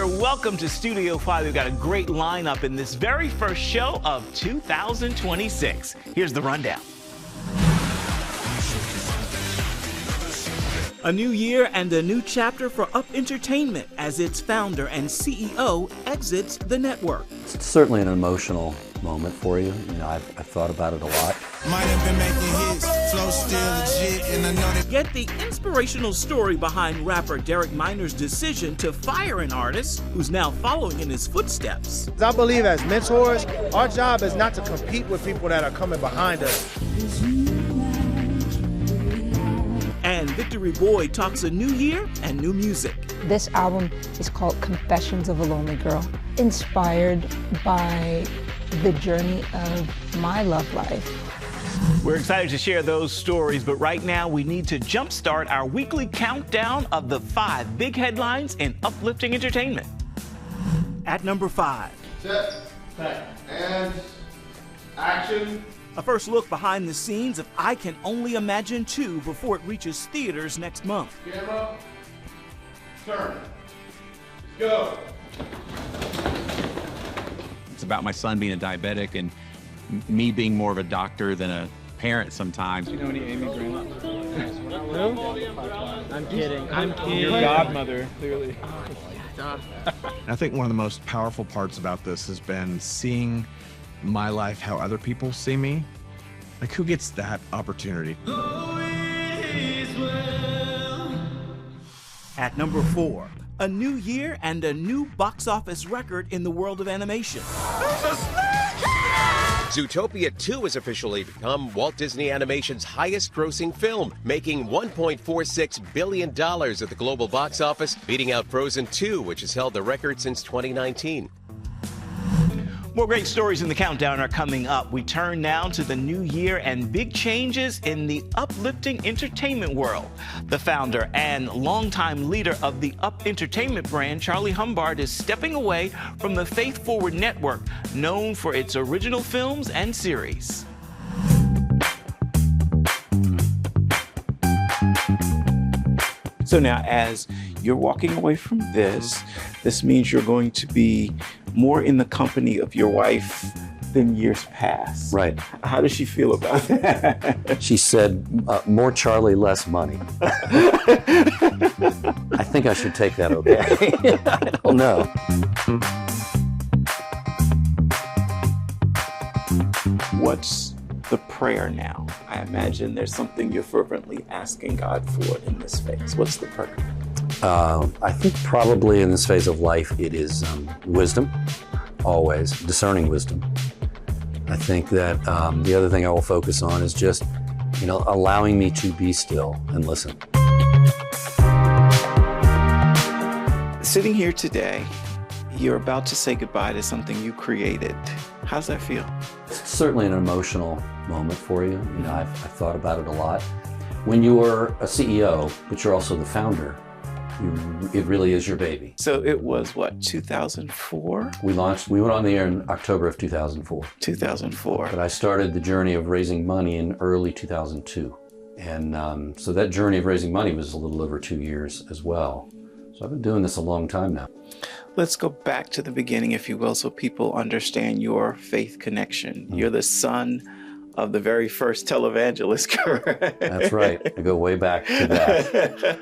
there. Welcome to Studio 5. We've got a great lineup in this very first show of 2026. Here's the rundown. A new year and a new chapter for Up Entertainment as its founder and CEO exits the network. It's certainly an emotional moment for you. You know, I've thought about it a lot. Might have been making hits, flow still legit, and I know that. Get the inspirational story behind rapper Derek Minor's decision to fire an artist who's now following in his footsteps. I believe as mentors, our job is not to compete with people that are coming behind us. And Victory Boyd talks a new year and new music. This album is called Confessions of a Lonely Girl, inspired by the journey of my love life. We're excited to share those stories, but right now we need to jumpstart our weekly countdown of the 5 big headlines in uplifting entertainment. At number 5. Set, and action. A first look behind the scenes of I Can Only Imagine 2 before it reaches theaters next month. Camera, turn, go. It's about my son being a diabetic and me being more of a doctor than a parent sometimes. Do you know any Amy Graham? Who? I'm kidding. I'm kidding. Your godmother, clearly. I think one of the most powerful parts about this has been seeing my life how other people see me. Like, who gets that opportunity? At number 4, a new year and a new box office record in the world of animation. Zootopia 2 has officially become Walt Disney Animation's highest-grossing film, making $1.46 billion at the global box office, beating out Frozen 2, which has held the record since 2019. More great stories in the countdown are coming up. We turn now to the new year and big changes in the uplifting entertainment world. The founder and longtime leader of the Up Entertainment brand, Charley Humbard, is stepping away from the Faith Forward network, known for its original films and series. So now, as you're walking away from this means you're going to be more in the company of your wife than years past. Right. How does she feel about that? She said, more Charlie, less money. I think I should take that okay. I don't know. What's the prayer now? I imagine there's something you're fervently asking God for in this phase. What's the prayer? I think probably in this phase of life it is wisdom, always, discerning wisdom. I think that the other thing I will focus on is just, allowing me to be still and listen. Sitting here today, you're about to say goodbye to something you created. How's that feel? It's certainly an emotional moment for you. I've thought about it a lot. When you're a CEO, but you're also the founder, it really is your baby. So it was, what, 2004? We went on the air in October of 2004. 2004. But I started the journey of raising money in early 2002. And so that journey of raising money was a little over 2 years as well. So I've been doing this a long time now. Let's go back to the beginning, if you will, so people understand your faith connection. Mm-hmm. You're the son of the very first televangelist, correct? That's right. I go way back to that.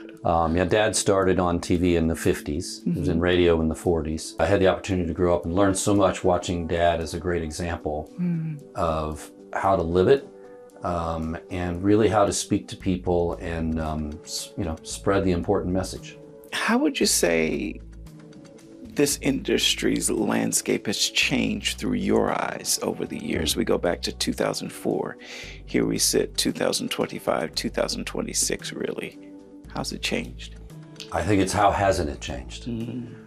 Dad started on TV in the 50s. He was in radio in the 40s. I had the opportunity to grow up and learn so much watching Dad as a great example of how to live it and really how to speak to people and, spread the important message. How would you say this industry's landscape has changed through your eyes over the years? We go back to 2004. Here we sit, 2025, 2026, really. How's it changed? I think it's how hasn't it changed,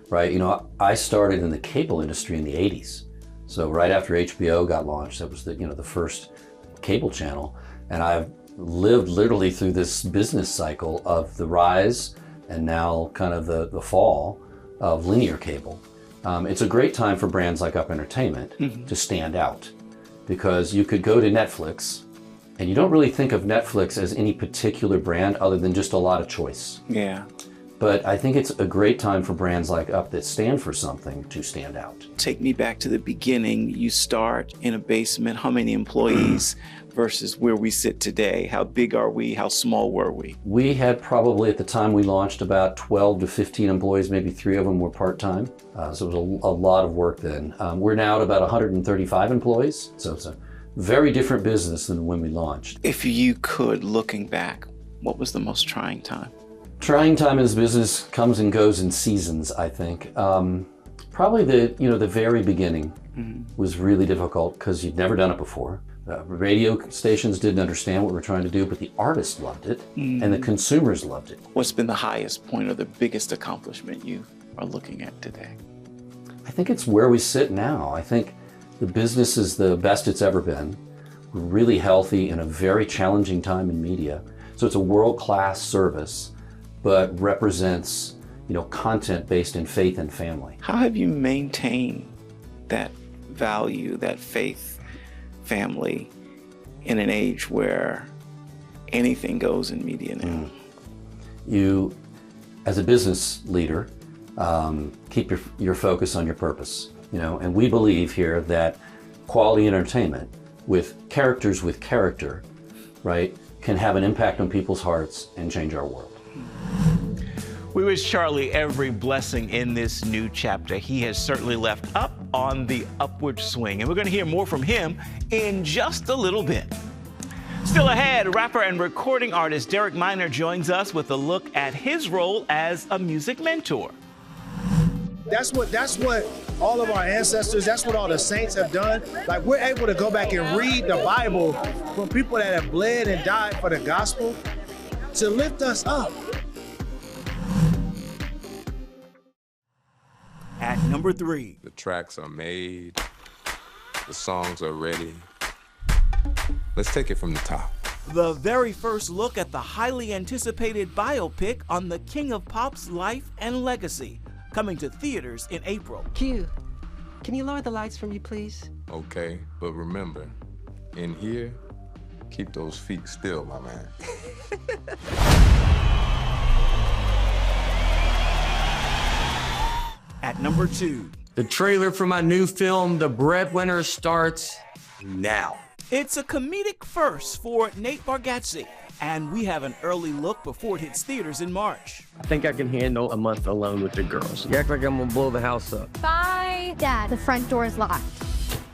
right? I started in the cable industry in the 80s. So right after HBO got launched, that was the first cable channel. And I've lived literally through this business cycle of the rise and now kind of the fall of linear cable. It's a great time for brands like Up Entertainment to stand out, because you could go to Netflix and you don't really think of Netflix as any particular brand other than just a lot of choice. Yeah. But I think it's a great time for brands like Up that stand for something to stand out. Take me back to the beginning. You start in a basement. How many employees versus where we sit today? How big are we? How small were we? We had probably, at the time we launched, about 12 to 15 employees. Maybe 3 of them were part-time. So it was a lot of work then. We're now at about 135 employees. So it's a very different business than when we launched. If you could, looking back, what was the most trying time? Trying time in this business comes and goes in seasons, I think. Probably the very beginning was really difficult because you'd never done it before. Radio stations didn't understand what we were trying to do, but the artists loved it and the consumers loved it. What's been the highest point or the biggest accomplishment you are looking at today? I think it's where we sit now. I think the business is the best it's ever been. We're really healthy in a very challenging time in media. So it's a world-class service, but represents, content based in faith and family. How have you maintained that value, that faith, family, in an age where anything goes in media now? You, as a business leader, keep your focus on your purpose. And we believe here that quality entertainment with characters with character, right, can have an impact on people's hearts and change our world. We wish Charley every blessing in this new chapter. He has certainly left Up on the upward swing, and we're going to hear more from him in just a little bit. Still ahead, rapper and recording artist Derek Minor joins us with a look at his role as a music mentor. That's what all of our ancestors, that's what all the saints have done. Like, we're able to go back and read the Bible from people that have bled and died for the gospel to lift us up. At number 3. The tracks are made, the songs are ready. Let's take it from the top. The very first look at the highly anticipated biopic on the King of Pop's life and legacy, coming to theaters in April. Q, can you lower the lights for me, please? Okay, but remember, in here, keep those feet still, my man. At number 2. The trailer for my new film, The Breadwinner, starts now. It's a comedic first for Nate Bargatze, and we have an early look before it hits theaters in March. I think I can handle a month alone with the girls. You act like I'm gonna blow the house up. Bye. Dad, the front door is locked.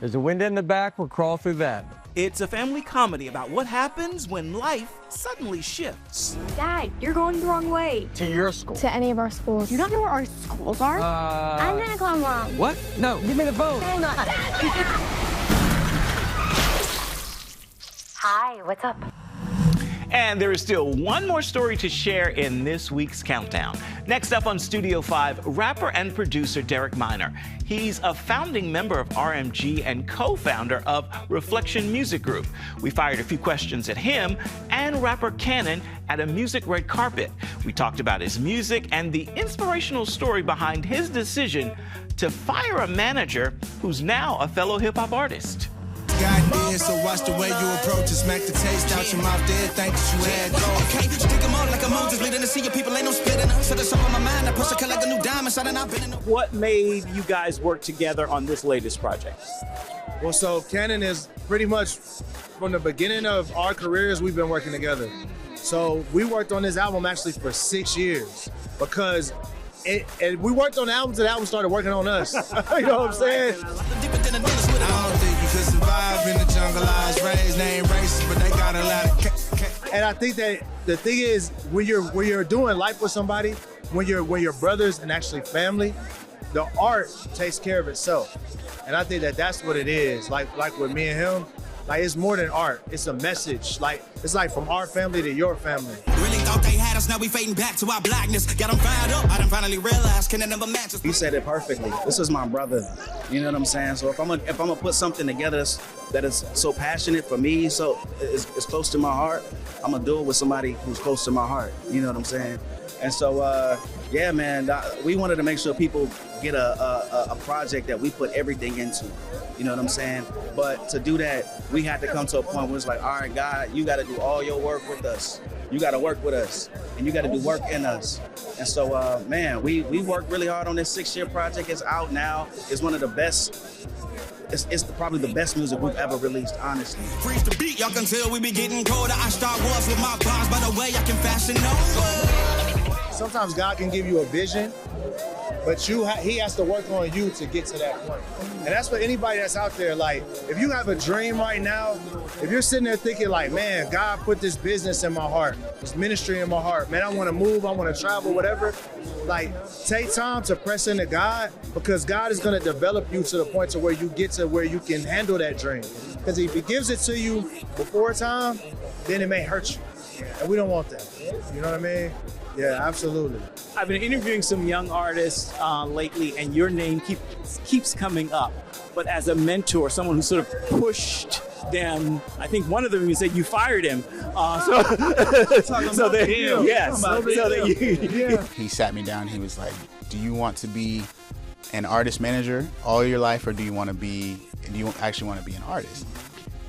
There's a window in the back, we'll crawl through that. It's a family comedy about what happens when life suddenly shifts. Dad, you're going the wrong way. To your school. To any of our schools. You don't know where our schools are? I'm gonna call Mom. What? No, give me the phone. Hold on. Hi, what's up? And there is still one more story to share in this week's countdown. Next up on Studio 5, rapper and producer Derek Minor. He's a founding member of RMG and co-founder of Reflection Music Group. We fired a few questions at him and rapper Cannon at a music red carpet. We talked about his music and the inspirational story behind his decision to fire a manager who's now a fellow hip-hop artist. God did, so watch the way you approach it. Smack the taste out your mouth, did think that you had gold. Okay, stick them on like a Moses, leading to see your people ain't no spitting. So there's something on my mind, I push a like a new diamond, so then I've been in. What made you guys work together on this latest project? Well, so Cannon is pretty much from the beginning of our careers, we've been working together. So we worked on this album actually for 6 years because and we worked on the album until the album started working on us. You know what I'm saying? I don't think you could survive in the jungle. I was raised, they ain't racist, but they got a lot of. And I think that the thing is, when you're doing life with somebody, when you're brothers and actually family, the art takes care of itself. And I think that that's what it is. Like with me and him, like it's more than art. It's a message. Like it's like from our family to your family. Really thought they had us, now we fading back to our blackness. Got them fired up, I done finally realized, can it never match us? You said it perfectly. This is my brother. You know what I'm saying? So if I'm gonna put something together that is so passionate for me, so it's close to my heart, I'm gonna do it with somebody who's close to my heart. You know what I'm saying? And so, yeah, man, we wanted to make sure people get a project that we put everything into. You know what I'm saying? But to do that, we had to come to a point where it's like, all right, God, you got to do all your work with us. you got to work with us, and you got to do work in us. And so, man, we worked really hard on this 6-year project. It's out now. It's one of the best. It's probably the best music we've ever released, honestly. Freeze the beat, y'all can tell we be getting colder. I start wars with my bars, by the way I can fashion over. Sometimes God can give you a vision, but he has to work on you to get to that point. And that's for anybody that's out there. Like, if you have a dream right now, if you're sitting there thinking like, man, God put this business in my heart, this ministry in my heart, man, I want to move, I want to travel, whatever. Like, take time to press into God, because God is going to develop you to the point to where you get to where you can handle that dream. Because if he gives it to you before time, then it may hurt you. And we don't want that. You know what I mean? Yeah, absolutely. I've been interviewing some young artists lately, and your name keeps coming up. But as a mentor, someone who sort of pushed them, I think one of them you said you fired him. He sat me down. He was like, "Do you want to be an artist manager all your life, or do you actually want to be an artist?"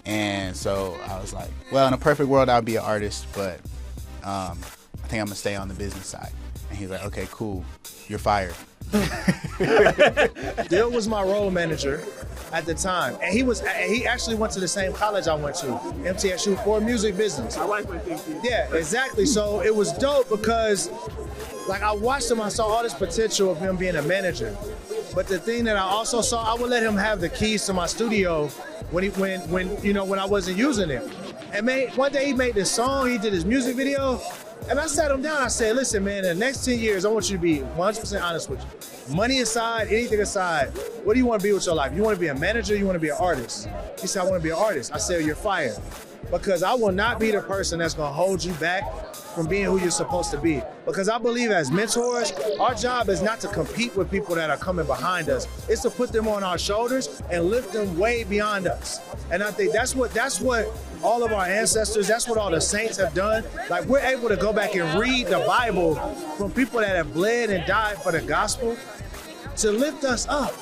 And so I was like, "Well, in a perfect world, I'll be an artist, but I think I'm gonna stay on the business side." And he's like, "Okay, cool, you're fired." Dill was my role manager at the time, and he actually went to the same college I went to, MTSU, for music business. My wife went to. Yeah, exactly. So it was dope because, like, I watched him, I saw all this potential of him being a manager. But the thing that I also saw, I would let him have the keys to my studio when I wasn't using it. And one day he made this song, he did his music video, and I sat him down. I said, "Listen, man, in the next 10 years, I want you to be 100% honest with you. Money aside, anything aside, what do you want to be with your life? You want to be a manager? You want to be an artist?" He said, "I want to be an artist." I said, "You're fired." Because I will not be the person that's going to hold you back from being who you're supposed to be. Because I believe as mentors, our job is not to compete with people that are coming behind us. It's to put them on our shoulders and lift them way beyond us. And I think that's what all of our ancestors, that's what all the saints have done. Like, we're able to go back and read the Bible from people that have bled and died for the gospel to lift us up.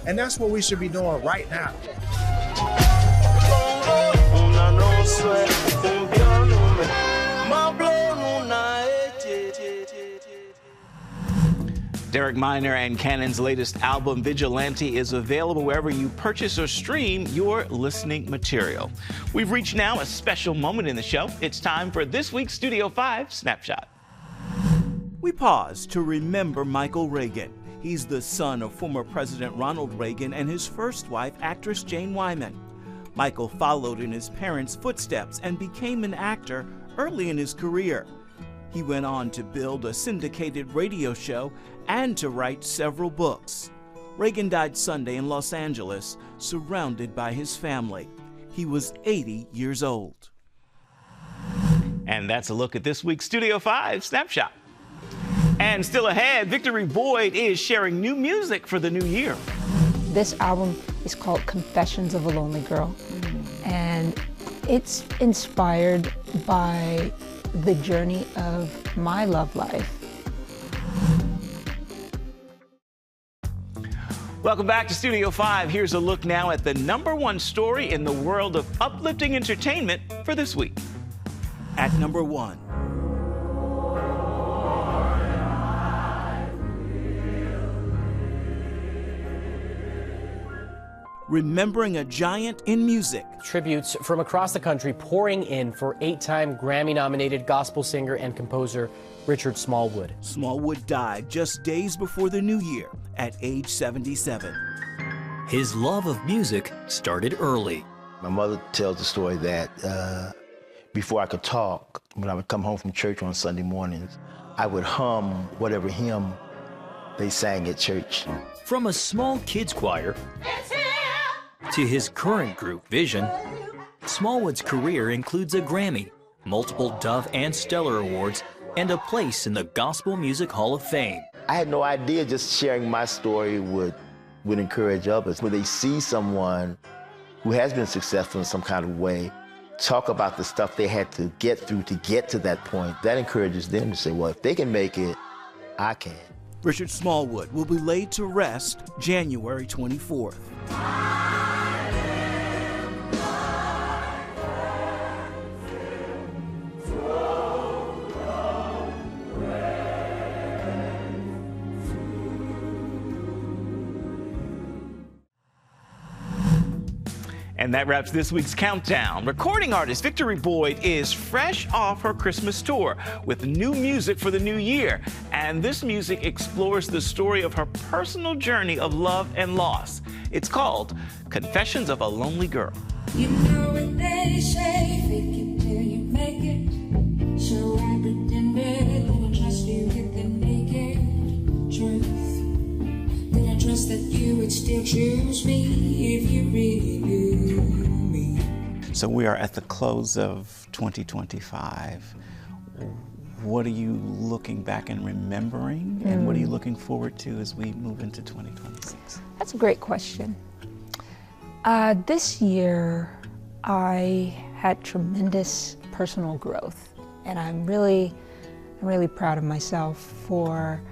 And that's what we should be doing right now. Derek Minor and Cannon's latest album, Vigilante, is available wherever you purchase or stream your listening material. We've reached now a special moment in the show. It's time for this week's Studio 5 Snapshot. We pause to remember Michael Reagan. He's the son of former President Ronald Reagan and his first wife, actress Jane Wyman. Michael followed in his parents' footsteps and became an actor early in his career. He went on to build a syndicated radio show and to write several books. Reagan died Sunday in Los Angeles, surrounded by his family. He was 80 years old. And that's a look at this week's Studio 5 Snapshot. And still ahead, Victory Boyd is sharing new music for the new year. This album is called Confessions of a Lonely Girl, and it's inspired by the journey of my love life. Welcome back to Studio 5. Here's a look now at the #1 story in the world of uplifting entertainment for this week. At number 1. Remembering a giant in music. Tributes from across the country pouring in for 8-time Grammy-nominated gospel singer and composer Richard Smallwood. Smallwood died just days before the new year at age 77. His love of music started early. My mother tells the story that before I could talk, when I would come home from church on Sunday mornings, I would hum whatever hymn they sang at church. From a small kids choir to his current group, Vision, Smallwood's career includes a Grammy, multiple Dove and Stellar Awards, and a place in the Gospel Music Hall of Fame. I had no idea just sharing my story would encourage others. When they see someone who has been successful in some kind of way, talk about the stuff they had to get through to get to that point, that encourages them to say, well, if they can make it, I can. Richard Smallwood will be laid to rest January 24th. And that wraps this week's countdown. Recording artist Victory Boyd is fresh off her Christmas tour with new music for the new year. And this music explores the story of her personal journey of love and loss. It's called Confessions of a Lonely Girl. You know what they say, fake it till you make it. So I pretended, don't trust you with the naked truth. Did I trust that you would still choose me if you really knew me? So we are at the close of 2025. What are you looking back and remembering? And what are you looking forward to as we move into 2026? That's a great question. This year, I had tremendous personal growth, and I'm really proud of myself for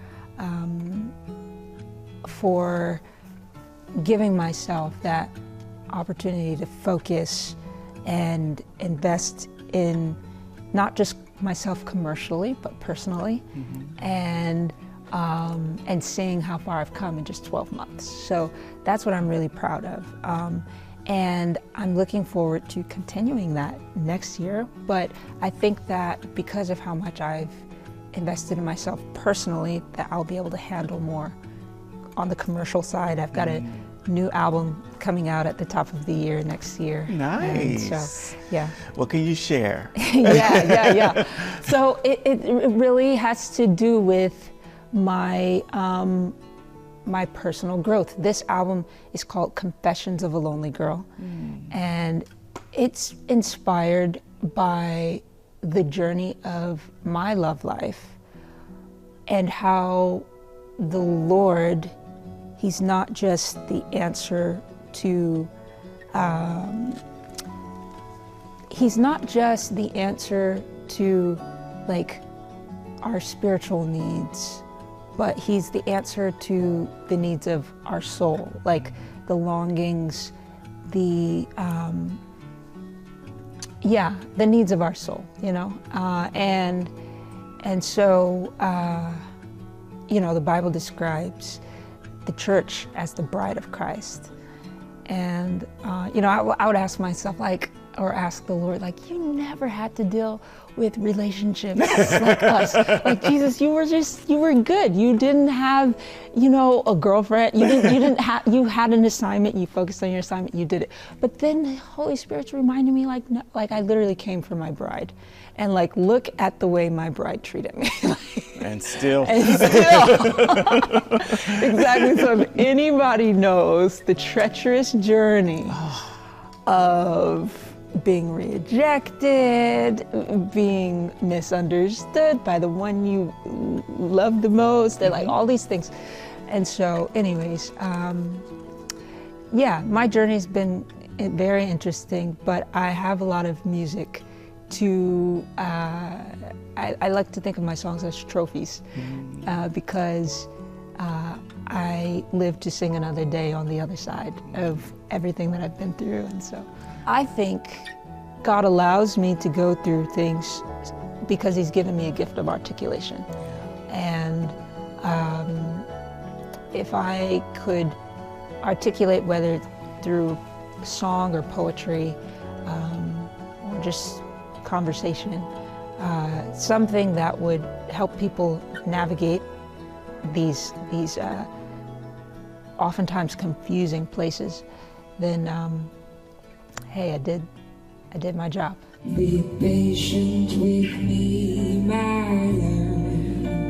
giving myself that opportunity to focus and invest in not just myself commercially, but personally, and seeing how far I've come in just 12 months. So that's what I'm really proud of. And I'm looking forward to continuing that next year. But I think that because of how much I've invested in myself personally, that I'll be able to handle more on the commercial side. I've got a new album coming out at the top of the year next year. Nice. And so, yeah. What can you share? Yeah. So it really has to do with my my personal growth. This album is called Confessions of a Lonely Girl, and it's inspired by the journey of my love life and how the Lord, He's not just the answer to like our spiritual needs, but He's the answer to the needs of our soul, like the longings, the needs of our soul, you know? And so, you know, the Bible describes the church as the bride of Christ. And, you know, I would ask myself, like, or ask the Lord, like, you never had to deal with relationships like us. Like, Jesus, you were good. You didn't have, you know, a girlfriend. You had an assignment, you focused on your assignment, you did it. But then the Holy Spirit's reminding me, like, no, like I literally came for my bride. And like, look at the way my bride treated me. And still. Exactly. So if anybody knows the treacherous journey of being rejected, being misunderstood by the one you love the most, and like all these things. And so anyways, yeah, my journey's been very interesting, but I have a lot of music to, I like to think of my songs as trophies, because I live to sing another day on the other side of everything that I've been through. And so I think God allows me to go through things because He's given me a gift of articulation. And if I could articulate, whether through song or poetry, or just conversation, something that would help people navigate these oftentimes confusing places, then hey, I did my job. Be patient with me, my love.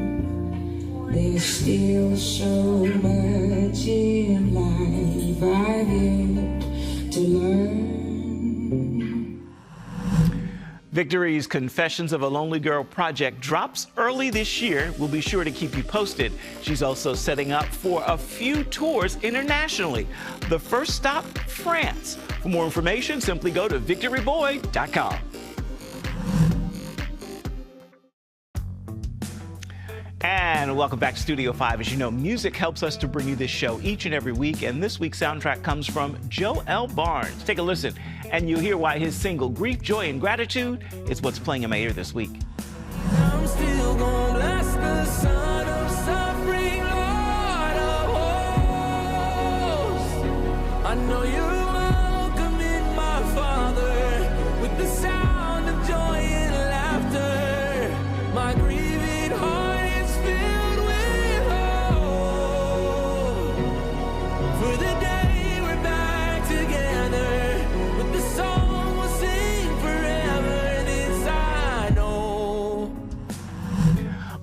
There's still so much in life I've yet to learn. Victory's Confessions of a Lonely Girl project drops early this year. We'll be sure to keep you posted. She's also setting up for a few tours internationally. The first stop, France. For more information, simply go to victoryboyd.com. And welcome back to Studio 5. As you know, music helps us to bring you this show each and every week, and this week's soundtrack comes from Joel Barnes. Take a listen, and you'll hear why his single, Grief, Joy, and Gratitude, is what's playing in my ear this week. I'm still gonna bless the son of suffering, Lord of hosts. I know you're welcome in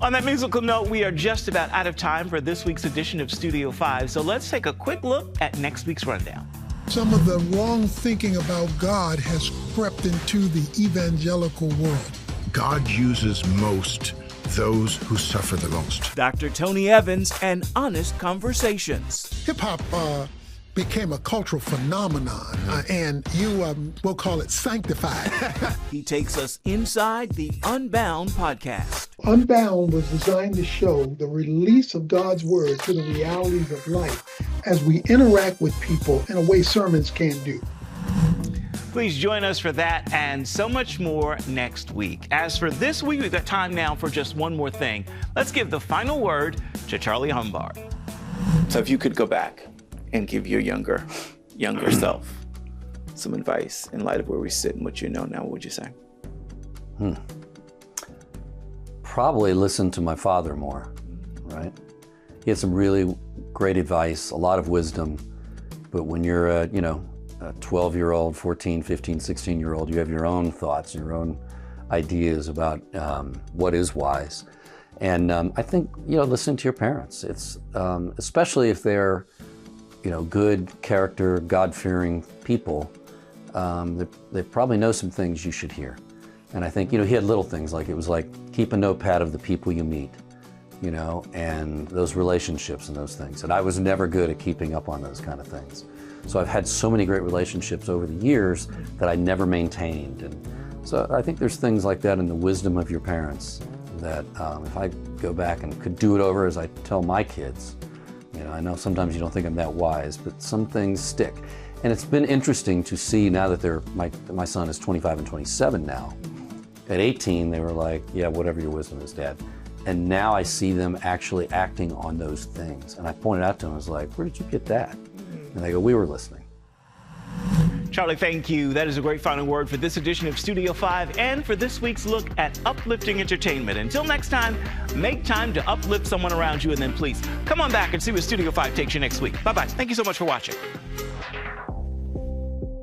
On that musical note, we are just about out of time for this week's edition of Studio 5, so let's take a quick look at next week's rundown. Some of the wrong thinking about God has crept into the evangelical world. God uses most those who suffer the most. Dr. Tony Evans and Honest Conversations. Hip-hop became a cultural phenomenon, and we'll call it sanctified. He takes us inside the Unbound podcast. Unbound was designed to show the release of God's word to the realities of life as we interact with people in a way sermons can't do. Please join us for that and so much more next week. As for this week, we've got time now for just one more thing. Let's give the final word to Charley Humbard. So if you could go back and give your younger self some advice in light of where we sit and what you know now, what would you say? Probably listen to my father more, right? He had some really great advice, a lot of wisdom, but when you're a 12-year-old, 14, 15, 16-year-old, you have your own thoughts, your own ideas about what is wise. And I think, listen to your parents. It's especially if they're, good character, God-fearing people, they probably know some things you should hear. And I think, he had little things like, it was like, keep a notepad of the people you meet, and those relationships and those things. And I was never good at keeping up on those kind of things. So I've had so many great relationships over the years that I never maintained. And so I think there's things like that in the wisdom of your parents that if I go back and could do it over as I tell my kids, I know sometimes you don't think I'm that wise, but some things stick. And it's been interesting to see now that my son is 25 and 27 now. At 18, they were like, yeah, whatever your wisdom is, Dad. And now I see them actually acting on those things. And I pointed out to them, I was like, where did you get that? And they go, we were listening. Charley, thank you. That is a great final word for this edition of Studio 5 and for this week's look at uplifting entertainment. Until next time, make time to uplift someone around you, and then please come on back and see what Studio 5 takes you next week. Bye-bye. Thank you so much for watching.